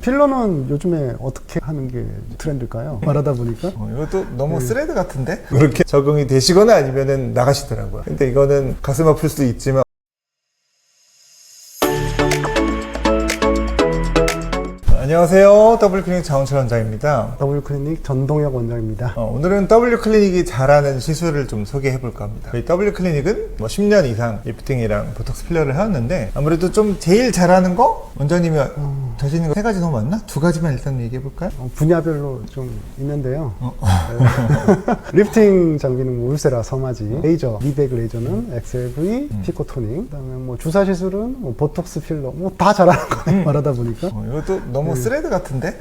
필러는 요즘에 어떻게 하는 게 트렌드일까요? 말하다 보니까 이것도 너무 스레드 같은데? 그렇게 적응이 되시거나 아니면은 나가시더라고요. 근데 이거는 가슴 아플 수도 있지만 안녕하세요. W클리닉 장원철 원장입니다. W클리닉 전동혁 원장입니다. 오늘은 W클리닉이 잘하는 시술을 좀 소개해 볼까 합니다. 저희 W클리닉은 10년 이상 리프팅이랑 보톡스 필러를 해왔는데 아무래도 좀 제일 잘하는 거? 원장님이 자신 있는 거 3가지 너무 많나? 2가지만 일단 얘기해 볼까요? 분야별로 좀 있는데요. 리프팅 장비는 울세라, 서마지, 레이저, 미백 레이저는 XLV, 피코토닝, 그다음에 주사 시술은 보톡스 필러, 다 잘하는 거예요. 말하다 보니까. 이것도 너무 스레드 같은데?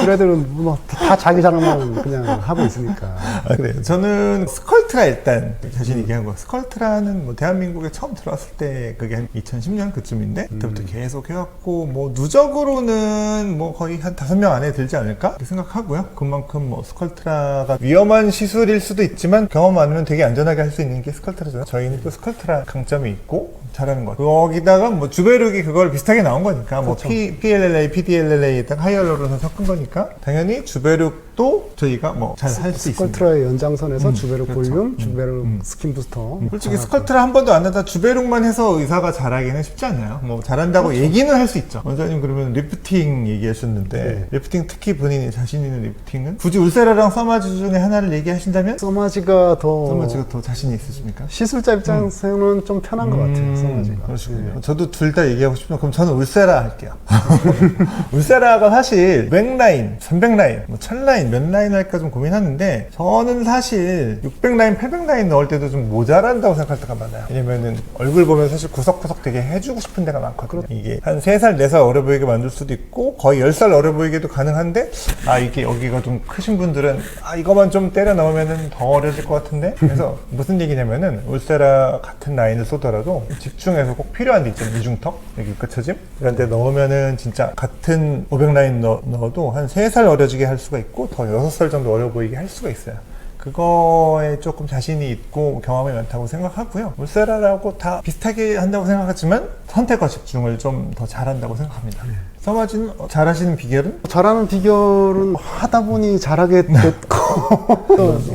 스레들은 다 자기 자랑만 그냥 하고 있으니까. 그래요. 저는 스컬트라 일단 자신 있게 한 거. 스컬트라는 대한민국에 처음 들어왔을 때 그게 한 2010년 그쯤인데 그때부터 계속 해왔고 누적으로는 거의 한 5명 안에 들지 않을까? 이렇게 생각하고요. 그만큼 스컬트라가 위험한 시술일 수도 있지만 경험 많으면 되게 안전하게 할 수 있는 게 스컬트라잖아요. 저희는 또 스컬트라 강점이 있고 잘하는 것 같아요. 거기다가 주베룩이 그걸 비슷하게 나온 거니까 그렇죠. PLLA, PDLLA 딱 하이얼로로 섞은 거니까 당연히 주베룩도 저희가 잘 할 수 있습니다. 스컬트라의 연장선에서 주베룩 그렇죠. 볼륨, 주베룩 스킨 부스터. 솔직히 스컬트라 한 번도 안 하다 주베룩만 해서 의사가 잘하기는 쉽지 않아요. 잘한다고 그렇죠. 얘기는 할 수 있죠. 원장님 그러면 리프팅 얘기하셨는데 네. 리프팅 특히 본인이 자신 있는 리프팅은 굳이 울세라랑 서마지 중에 하나를 얘기하신다면 서마지가 더 자신이 있으십니까? 시술자 입장에서는 좀 편한 것 같아요. 서마지가. 그러시군요. 저도 둘 다 얘기하고 싶지만 그럼 저는 울세라 할게요. 울세라가 사실 100라인, 300라인, 1000라인 몇 라인 할까 좀 고민하는데 저는 사실 600라인, 800라인 넣을 때도 좀 모자란다고 생각할 때가 많아요. 왜냐면은 얼굴 보면 사실 구석구석 되게 해주고 싶은 데가 많거든요. 이게 한 3살, 4살 어려 보이게 만들 수도 있고 거의 10살 어려 보이게도 가능한데 이게 여기가 좀 크신 분들은 이거만 좀 때려 넣으면은 더 어려질 것 같은데 그래서 무슨 얘기냐면은 울세라 같은 라인을 쏘더라도 집중해서 꼭 필요한 데 있잖아요. 이중턱, 여기 끝처짐 이런 데 넣으면은 진짜 같은 500라인 넣어도 한 3살 어려지게 할 수가 있고 더 6살 정도 어려 보이게 할 수가 있어요. 그거에 조금 자신이 있고 경험이 많다고 생각하고요. 울세라라고 다 비슷하게 한다고 생각하지만 선택과 집중을 좀 더 잘한다고 생각합니다. 서마지는 잘하시는 비결은? 잘하는 비결은 하다 보니 잘하게 됐고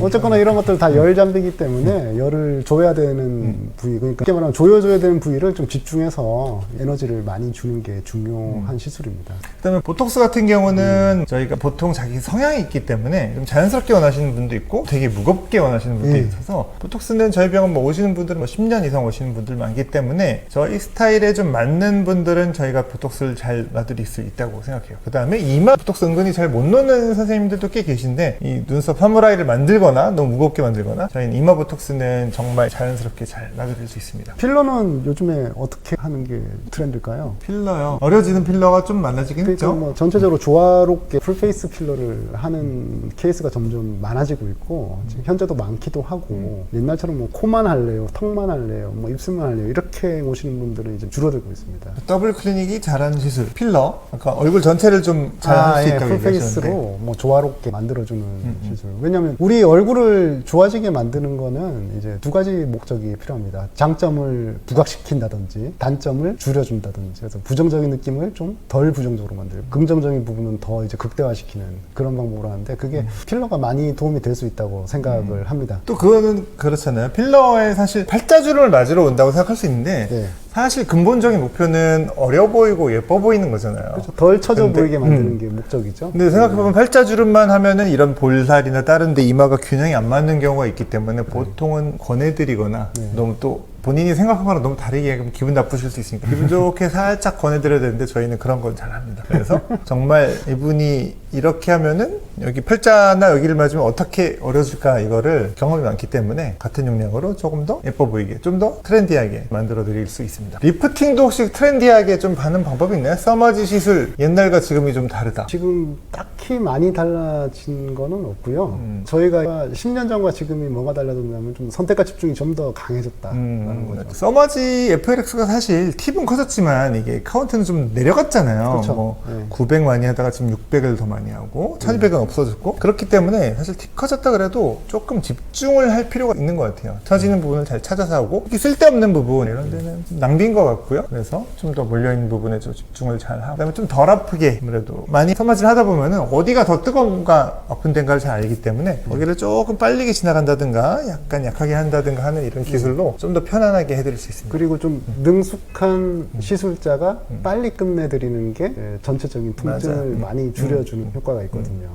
어쨌거나 이런 것들 다 열잠비기 때문에 열을 줘야 되는 부위, 그러니까 쉽게 말하면 조여줘야 되는 부위를 좀 집중해서 에너지를 많이 주는 게 중요한 시술입니다. 그다음에 보톡스 같은 경우는 저희가 보통 자기 성향이 있기 때문에 좀 자연스럽게 원하시는 분도 있고 되게 무겁게 원하시는 분도 있어서 보톡스는 저희 병원 오시는 분들은 10년 이상 오시는 분들 많기 때문에 저희 스타일에 좀 맞는 분들은 저희가 보톡스를 잘 놔드릴 수 있다고 생각해요. 그 다음에 이마 보톡스 은근히 잘 못 넣는 선생님들도 꽤 계신데 이 눈썹 사무라이를 만들거나 너무 무겁게 만들거나 저희는 이마 보톡스는 정말 자연스럽게 잘 놔드릴 수 있습니다. 필러는 요즘에 어떻게 하는 게 트렌드일까요? 필러요. 어려지는 필러가 좀 많아지긴 했죠. 전체적으로 조화롭게 풀페이스 필러를 하는 케이스가 점점 많아지고 있고 지금 현재도 많기도 하고 옛날처럼 코만 할래요, 턱만 할래요, 입술만 할래요 이렇게 오시는 분들은 이제 줄어들고 있습니다. W클리닉이 잘하는 시술 필러 아까 얼굴 전체를 좀 잘 할 수 있다고 풀페이스로 조화롭게 만들어주는 시술. 왜냐하면 우리 얼굴을 좋아지게 만드는 거는 이제 2가지 목적이 필요합니다. 장점을 부각시킨다든지 단점을 줄여준다든지 그래서 부정적인 느낌을 좀 덜 부정적으로 만들고 긍정적인 부분은 더 이제 극대화시키는 그런 방법으로 하는데 그게 필러가 많이 도움이 될 수 있다고 생각을 합니다. 또 그거는 그렇잖아요. 필러에 사실 팔자주름을 맞으러 온다고 생각할 수 있는데 사실 근본적인 목표는 어려 보이고 예뻐 보이는 거잖아요. 그렇죠. 덜 처져 보이게 만드는 게 목적이죠. 근데 생각해보면 팔자주름만 하면은 이런 볼살이나 다른 데 이마가 균형이 안 맞는 경우가 있기 때문에 보통은 권해드리거나 너무 또 본인이 생각한 거랑 너무 다르게 하면 기분 나쁘실 수 있으니까 기분 좋게 살짝 권해드려야 되는데 저희는 그런 건 잘 합니다. 그래서 정말 이분이 이렇게 하면은 여기 팔자나 여기를 맞으면 어떻게 어려질까 이거를 경험이 많기 때문에 같은 용량으로 조금 더 예뻐 보이게 좀 더 트렌디하게 만들어 드릴 수 있습니다. 리프팅도 혹시 트렌디하게 좀 하는 방법이 있나요? 서마지 시술 옛날과 지금이 좀 다르다. 지금 딱히 많이 달라진 거는 없고요. 저희가 10년 전과 지금이 뭐가 달라졌냐면 좀 선택과 집중이 좀 더 강해졌다라는 하는 거죠. 서머지 FLX가 사실 팁은 커졌지만 이게 카운트는 좀 내려갔잖아요. 그렇죠. 뭐 네. 900 많이 하다가 지금 600을 더 많이 하고 1200은 없어졌고 그렇기 때문에 사실 팁 커졌다 그래도 조금 집중을 할 필요가 있는 것 같아요. 터지는 부분을 잘 찾아서 하고 특히 쓸데없는 부분 이런 데는 좀 낭비인 것 같고요. 그래서 좀 더 몰려있는 부분에 좀 집중을 잘 하고 그다음에 좀 덜 아프게 아무래도 많이 서머지를 하다 보면은 어디가 더 뜨거운가 아픈 데인가를 잘 알기 때문에 거기를 조금 빨리 지나간다든가 약간 약하게 한다든가 하는 이런 기술로 좀 더 편안하게 해드릴 수 있습니다. 그리고 좀 능숙한 시술자가 빨리 끝내드리는 게 전체적인 통증을 맞아요. 많이 줄여주는 효과가 있거든요.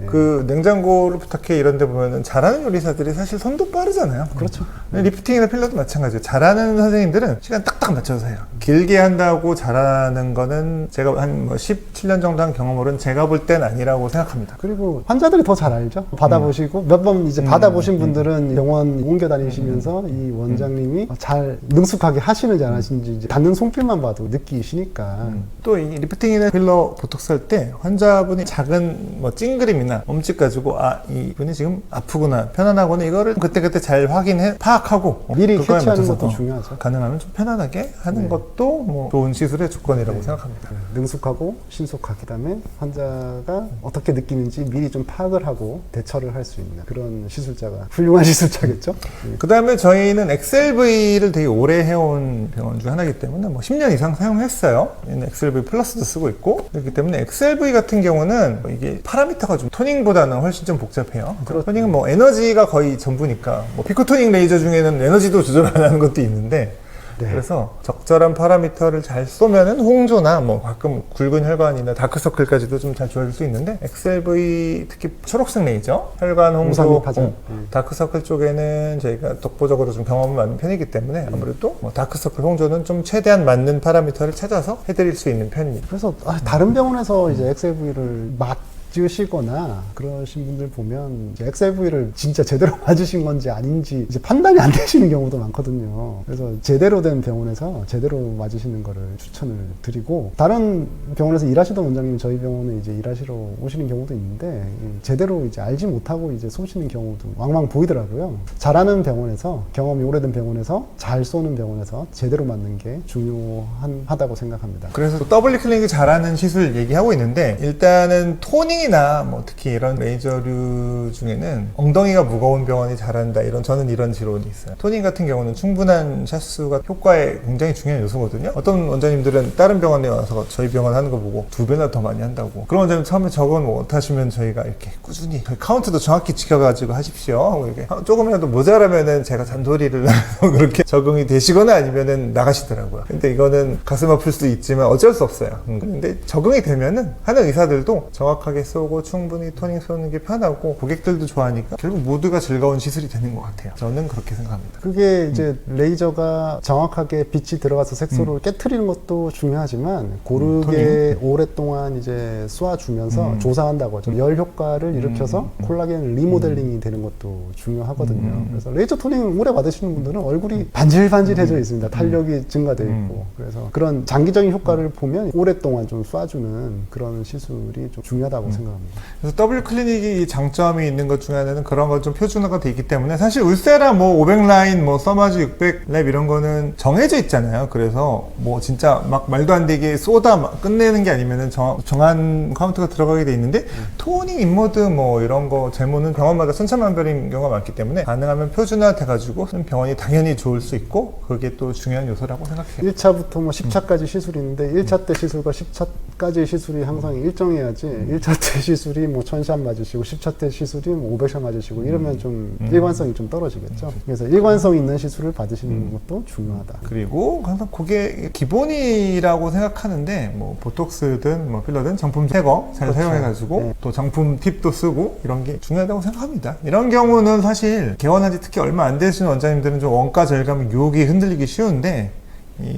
예. 그 냉장고를 부탁해 이런 데 보면은 잘하는 요리사들이 사실 손도 빠르잖아요. 그렇죠. 리프팅이나 필러도 마찬가지예요. 잘하는 선생님들은 시간 딱딱 맞춰서 해요. 길게 한다고 잘하는 거는 제가 한 17년 정도 한 경험으로는 제가 볼 땐 아니라고 생각합니다. 그리고 환자들이 더 잘 알죠. 받아보시고 몇 번 이제 받아보신 분들은 병원 옮겨 다니시면서 이 원장님이 잘 능숙하게 하시는지 안 하시는지 이제 닿는 손길만 봐도 느끼시니까. 또 이 리프팅이나 필러 보톡스 할 때 환자분이 작은 뭐 찡그림이나 엄집 가지고 아 이분이 지금 아프구나 편안하구나 이거를 그때그때 잘 확인해 파악하고 미리 그거에 캐치하는 맞춰서, 것도 중요하죠. 가능하면 좀 편안하게 하는 네. 것도 뭐 좋은 시술의 조건이라고 생각합니다. 능숙하고 신속하게 그다음에 환자가 어떻게 느끼는지 미리 좀 파악을 하고 대처를 할 수 있는 그런 시술자가 훌륭한 시술자겠죠. 그 다음에 저희는 XLV를 되게 오래 해온 병원 중 하나이기 때문에 뭐 10년 이상 사용했어요. XLV 플러스도 쓰고 있고 그렇기 때문에 XLV 같은 경우는 이게 파라미터가 좀 토닝보다는 훨씬 좀 복잡해요. 토닝은 뭐 에너지가 거의 전부니까 뭐 피코토닝 레이저 중에는 에너지도 조절 안 하는 것도 있는데 네. 그래서 적절한 파라미터를 잘 쏘면은 홍조나 뭐 가끔 굵은 혈관이나 다크서클까지도 좀 잘 조절할 수 있는데 XLV 특히 초록색 레이저, 혈관 홍조, 532 파장. 다크서클 쪽에는 저희가 독보적으로 좀 경험이 많은 편이기 때문에 아무래도 뭐 다크서클 홍조는 좀 최대한 맞는 파라미터를 찾아서 해드릴 수 있는 편입니다. 그래서 다른 병원에서 이제 XLV를 맞으시거나 그러신 분들 보면 이제 XLV를 진짜 제대로 맞으신 건지 아닌지 이제 판단이 안 되시는 경우도 많거든요. 그래서 제대로 된 병원에서 제대로 맞으시는 거를 추천을 드리고 다른 병원에서 일하시던 원장님이 저희 병원에 이제 일하시러 오시는 경우도 있는데 제대로 이제 알지 못하고 이제 쏘시는 경우도 왕왕 보이더라고요. 잘하는 병원에서 경험이 오래된 병원에서 잘 쏘는 병원에서 제대로 맞는 게 중요하다고 생각합니다. 그래서 또 더블 클리닉 잘하는 시술 얘기하고 있는데 일단은 토닝이나 뭐 특히 이런 레이저류 중에는 엉덩이가 무거운 병원이 잘한다 저는 이런 지론이 있어요. 토닝 같은 경우는 충분한 샷수가 효과에 굉장히 중요한 요소거든요. 어떤 원장님들은 다른 병원에 와서 저희 병원 하는 거 보고 2배나 더 많이 한다고 그런 원장님 처음에 적응 못하시면 저희가 이렇게 꾸준히 카운트도 정확히 지켜가지고 하십시오 하고 이렇게 조금이라도 모자라면은 제가 잔소리를 해서 그렇게 적응이 되시거나 아니면은 나가시더라고요. 근데 이거는 가슴 아플 수도 있지만 어쩔 수 없어요. 근데 적응이 되면은 하는 의사들도 정확하게 쏘고 충분히 토닝 쏘는 게 편하고 고객들도 좋아하니까 결국 모두가 즐거운 시술이 되는 것 같아요. 저는 그렇게 생각합니다. 그게 이제 레이저가 정확하게 빛이 들어가서 색소를 깨트리는 것도 중요하지만 고르게 오랫동안 이제 쏴주면서 조사한다고 하죠. 열 효과를 일으켜서 콜라겐 리모델링이 되는 것도 중요하거든요. 그래서 레이저 토닝 오래 받으시는 분들은 얼굴이 반질반질해져 있습니다. 탄력이 증가되어 있고 그래서 그런 장기적인 효과를 보면 오랫동안 좀 쏴주는 그런 시술이 좀 중요하다고 생각합니다. 그래서 더블 클리닉이 장점이 있는 것 중에 하나는 그런 건 좀 표준화가 돼 있기 때문에 사실 울세라 뭐 500 라인 뭐 서마지 600 랩 이런 거는 정해져 있잖아요. 그래서 뭐 진짜 막 말도 안 되게 쏘다 막 끝내는 게 아니면은 정한 카운트가 들어가게 돼 있는데 토닝 인모드 뭐 이런 거 제모는 병원마다 천차만별인 경우가 많기 때문에 가능하면 표준화 돼가지고 병원이 당연히 좋을 수 있고 그게 또 중요한 요소라고 생각해요. 1차부터 뭐 10차까지 시술이 있는데 1차 때 시술과 10차까지 시술이 항상 일정해야지 1차 때 시술이 뭐 1000샷 맞으시고 10차 때 시술이 뭐 500샷 맞으시고 이러면 좀 일관성이 좀 떨어지겠죠. 그래서 일관성 있는 시술을 받으시는 것도 중요하다. 그리고 항상 그게 기본이라고 생각하는데 뭐 보톡스든 뭐 필러든 정품 제거 잘 그렇죠. 사용해가지고 네. 또 정품 팁도 쓰고 이런 게 중요하다고 생각합니다. 이런 경우는 사실 개원한 지 특히 얼마 안 되시는 원장님들은 좀 원가 절감 유혹이 흔들리기 쉬운데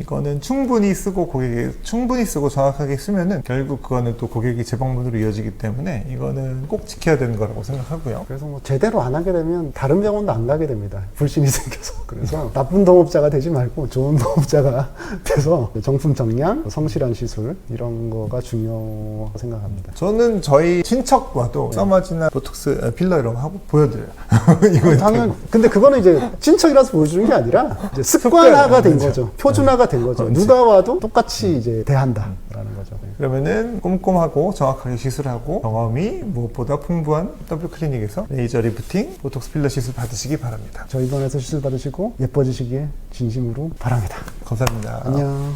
이거는 충분히 쓰고 정확하게 쓰면은 결국 그거는 또 고객이 재방문으로 이어지기 때문에 이거는 꼭 지켜야 되는 거라고 생각하고요. 그래서 뭐 제대로 안 하게 되면 다른 병원도 안 가게 됩니다. 불신이 생겨서. 그래서 나쁜 동업자가 되지 말고 좋은 동업자가 돼서 정품 정량, 성실한 시술 이런 거가 중요하다고 생각합니다. 저는 저희 친척 와도 써마지나 보톡스 필러 이런 거 하고 보여드려요. 이거 당연. 근데 그거는 이제 친척이라서 보여주는 게 아니라 이제 습관화가 된 거죠. 표준화가 된 거죠. 그렇지. 누가 와도 똑같이 이제 대한다라는 거죠. 그러면은 꼼꼼하고 정확하게 시술하고 경험이 무엇보다 풍부한 W클리닉에서 레이저 리프팅, 보톡스 필러 시술 받으시기 바랍니다. 저희 병원에서 시술 받으시고 예뻐지시길 진심으로 바랍니다. 감사합니다. 안녕.